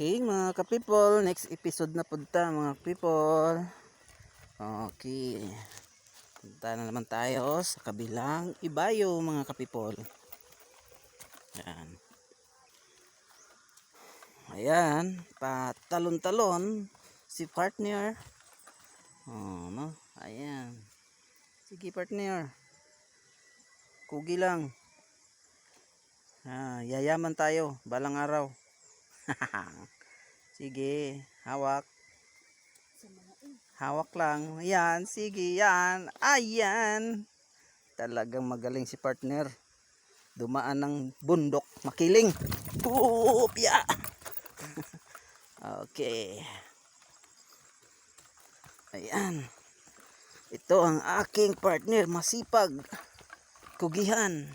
Okay, mga ka-people, next episode na punta mga people. Okay. Punta na naman tayo sa kabilang ibayo mga ka-people. Ayan. Ayan, patalon-talon si partner. Oh, no? Ayan. Sige partner. Kugi lang. Yayaman tayo balang araw. Sige, hawak. Hawak lang. Yan, sige, yan. Ayan. Talagang magaling si partner. Dumaan ng bundok. Makiling. Pupya. Okay. Ayan. Ito ang aking partner. Masipag. Kugihan.